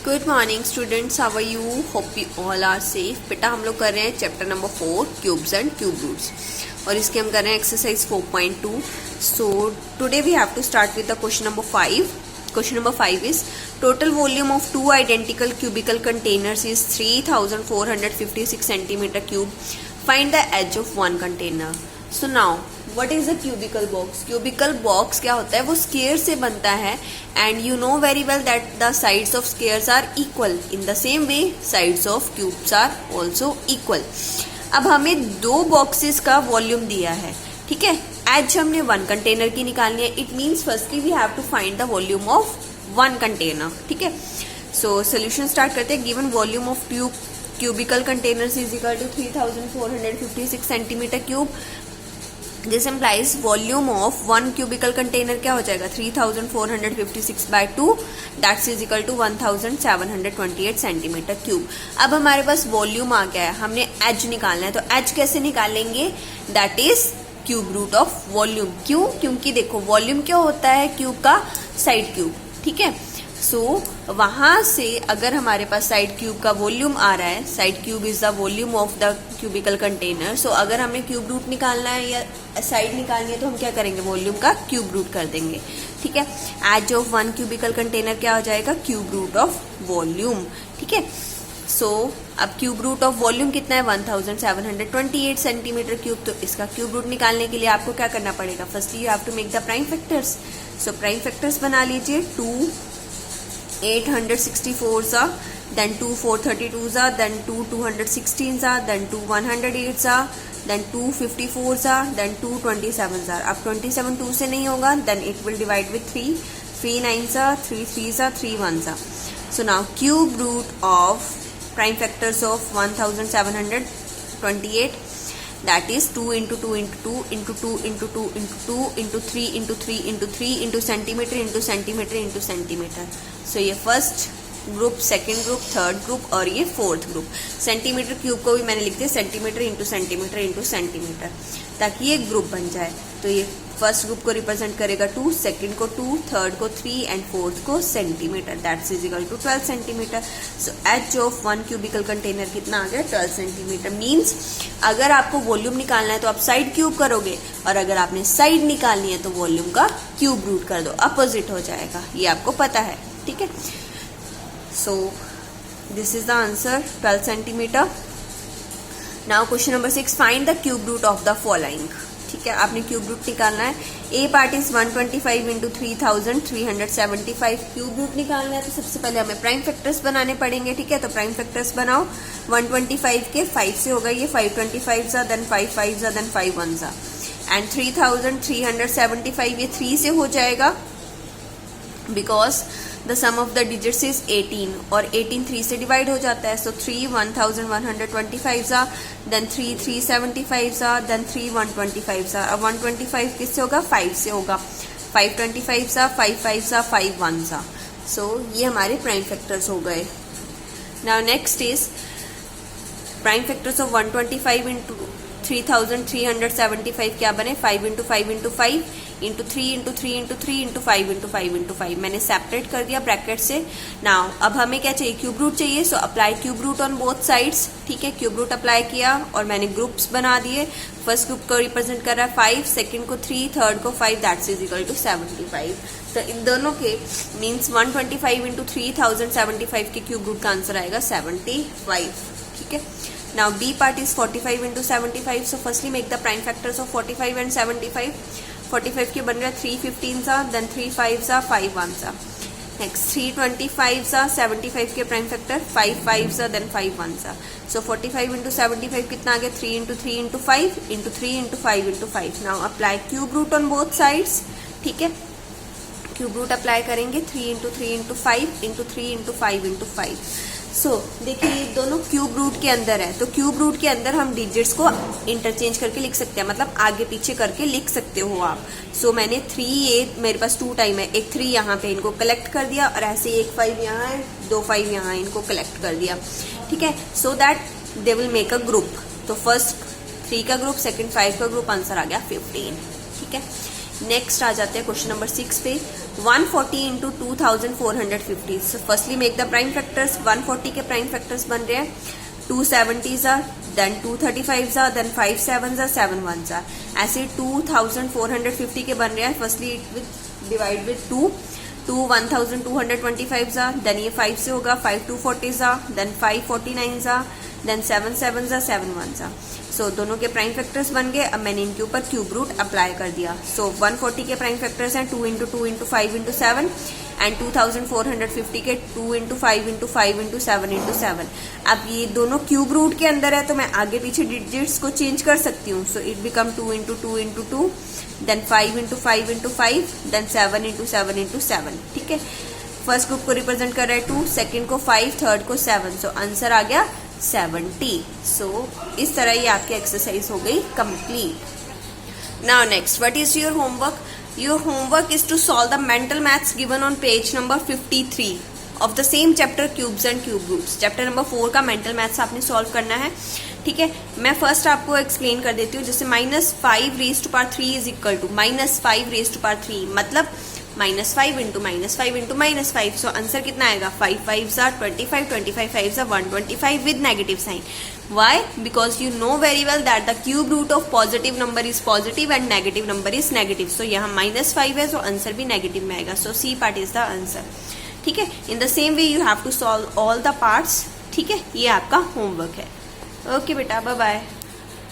Good morning students, how are you? Hope you all are safe. बेटा हम लोग कर रहे हैं chapter number 4 cubes and cube roots और इसके हम कर रहे हैं exercise 4.2। So today we have to start with the question number 5. Question number 5 is total volume of two identical cubical containers is 3456 centimeter cube. Find the edge of one container. So now what is a cubical box? Cubical box क्या होता है? वो square से बनता है and you know very well that the sides of squares are equal. In the same way sides of cubes are also equal. अब हमें दो बॉक्सेस का वॉल्यूम दिया है, ठीक है। एज हमने वन कंटेनर की निकालनी है। It means firstly we have to find the volume of one container, ठीक है। सो सोल्यूशन स्टार्ट करते हैं। Given volume of cubical containers is equal to 3456 centimetre cube. This implies volume of one cubical container क्या हो जाएगा 3456 by 2 that's is equal to 1728 centimetre cube. अब हमारे पास volume आ गया है, हमने एज निकालना है। तो एज कैसे निकालेंगे? That is cube root of volume. क्यों? क्योंकि देखो वॉल्यूम क्या होता है क्यूब का? साइड क्यूब, ठीक है। सो वहां से अगर हमारे पास साइड क्यूब का वॉल्यूम आ रहा है, side cube is the volume of the cubical container. So अगर हमें क्यूब रूट निकालना है या साइड निकालनी है तो हम क्या करेंगे? वॉल्यूम का क्यूब रूट कर देंगे, ठीक है। Edge of one cubical container क्या हो जाएगा? क्यूब रूट ऑफ वॉल्यूम, ठीक है। सो अब क्यूब रूट ऑफ वॉल्यूम कितना है? 1728 सेंटीमीटर क्यूब। तो इसका क्यूब रूट निकालने के लिए आपको क्या करना पड़ेगा? Firstly you have to make the prime factors. So prime factors बना लीजिए। 2 864 सा, then 2 432 सा, then 2 216 सा, then 2 108 सा, then 2 54 सा, then 2 27 सा। अब 27 2 से नहीं होगा, then it will divide with 3 3 9 सा, 3 3 सा, 3 1 सा। So now cube root of prime factors of 1728 that is 2 into 2 into 2 into 2 into 2 into 2 into 3 into 3 into 3 into centimeter into centimeter into centimeter। So ये first group, second group, third group और ये fourth group. Centimetre cube को भी मैंने लिख दिया centimetre into centimetre into centimetre, ताकि ये ग्रुप बन जाए। तो ये फर्स्ट ग्रुप को रिप्रेजेंट करेगा 2, सेकेंड को 2, थर्ड को 3 एंड फोर्थ को centimetre. That's is equal to 12 centimetre. So H of one cubical container कितना आ गया? 12 सेंटीमीटर। मीन्स अगर आपको वॉल्यूम निकालना है तो आप साइड क्यूब करोगे और अगर आपने साइड निकालनी है तो वॉल्यूम का क्यूब रूट कर दो, अपोजिट हो जाएगा। ये आपको पता है, ठीक है। So this is the answer, 12 centimetre. Now question number 6, find the cube root of the following. ठीक है, आपने क्यूब रूट निकालना है। A part is 125 into 3375 cube root निकालना है। तो सबसे पहले हमें प्राइम फैक्टर्स बनाने पड़ेंगे, ठीक है। तो प्राइम फैक्टर्स बनाओ। 125 के 5 से होगा ये 525 सा, देन 5 5 सा, देन 5 1 सा, एंड 3375 ये 3 से हो जाएगा because the sum of the digits is 18 और 18 3 से डिवाइड हो जाता है। सो 3 1125 सा, देन 3 375 सा, देन 3 125 सा। अब 125 किससे होगा? 5 से होगा। 525 सा, 5 5 सा, 5 1 सा। सो ये हमारे प्राइम फैक्टर्स हो गए। Now next is prime factors of 125 into 3375 क्या बने? 5 into 5 into 5 into 3 into 3 into 3 into 5 into 5 into 5। मैंने सेपरेट कर दिया ब्रैकेट से। नाउ अब हमें क्या चाहिए? क्यूब रूट चाहिए। So apply cube root on both sides, ठीक है। क्यूब रूट अप्लाई किया और मैंने ग्रुप्स बना दिए। फर्स्ट ग्रुप को रिप्रेजेंट कर रहा है 5, सेकेंड को 3, थर्ड को 5, दैट्स इज इक्वल टू 75। तो इन दोनों के मीन्स 125 इंटू 3075 के क्यूब रूट का आंसर आएगा 75, ठीक है। Now B part is 45 into 75. So firstly make the prime factors of 45 and 75. 45 के बन रहा है 315 सा, then 3 5 सा, 5 1 सा। Next 325 सा, 75 के प्राइम फैक्टर 5 5 सा, then 5 1 सा। So 45 into 75 कितना आ गया? 3 into 3 into 5 into 3 into 5 into 5। Now apply cube root on both sides, ठीक है। क्यूब रूट अप्लाई करेंगे 3 into 3 into 5 into 3 into 5 into 5। सो देखिए ये दोनों क्यूब रूट के अंदर है। तो क्यूब रूट के अंदर हम डिजिट्स को इंटरचेंज करके लिख सकते हैं, मतलब आगे पीछे करके लिख सकते हो आप। सो मैंने 3 ये मेरे पास 2 टाइम है, एक 3 यहाँ पे इनको कलेक्ट कर दिया और ऐसे एक 5 यहाँ है, 2 5 यहाँ इनको कलेक्ट कर दिया, ठीक है। So that they will make a group. तो फर्स्ट 3 का ग्रुप, सेकेंड 5 का ग्रुप, आंसर आ गया 15, ठीक है। नेक्स्ट आ जाते हैं क्वेश्चन नंबर 6 पे। 140 into 2450। So firstly make the prime factors. 140 के प्राइम फैक्टर्स बन रहे हैं 2 70s are, then 235s are, then 5 7s are, 7 1s are। ऐसे 2450 के बन रहे हैं। Firstly it with divide with 2 1225 are, then ये 5 से होगा 5 240s are, then 5 49s are, then 7 7s are, 7 1s are। सो दोनों के प्राइम फैक्टर्स बन गए। अब मैंने इनके ऊपर क्यूब रूट अप्लाई कर दिया। सो 140 के प्राइम फैक्टर्स हैं 2 इंटू 2 इंटू 5 इंटू 7 एंड 2450 के 2 इंटू 5 इंटू 5 इंटू 7 इंटू 7। अब ये दोनों क्यूब रूट के अंदर है तो मैं आगे पीछे डिजिट्स को चेंज कर सकती हूँ। So it become 2 into 2 into 2, then 5 into 5 into 5, then 7 into 7 into 7। ठीक है, फर्स्ट ग्रुप को रिप्रेजेंट कर रहा है 2, सेकेंड को 5, थर्ड को 7। सो आंसर आ गया 70। सो इस तरह ये आपकी एक्सरसाइज हो गई complete. Now next, what is your homework? Your homework is to solve the mental maths given on page number 53 of the same chapter cubes and cube roots. Chapter number 4 का mental maths आपने solve करना है। ठीक है, मैं first आपको explain कर देती हूँ। जैसे -5 raise to power 3 is equal to -5 raise to power 3, मतलब -5 इंटू -5 इंटू -5। सो आंसर कितना आएगा? 5 5s are 25, 25 5s are 125 with negative sign. Why? Because you know very well that the cube root of positive number is positive and negative number is negative. So यहाँ -5 है, so answer भी negative में आएगा। So C part is the answer. ठीक है, in the same way you have to solve all the parts. ठीक है, ये आपका होमवर्क है। ओके बेटा, बाय बाय।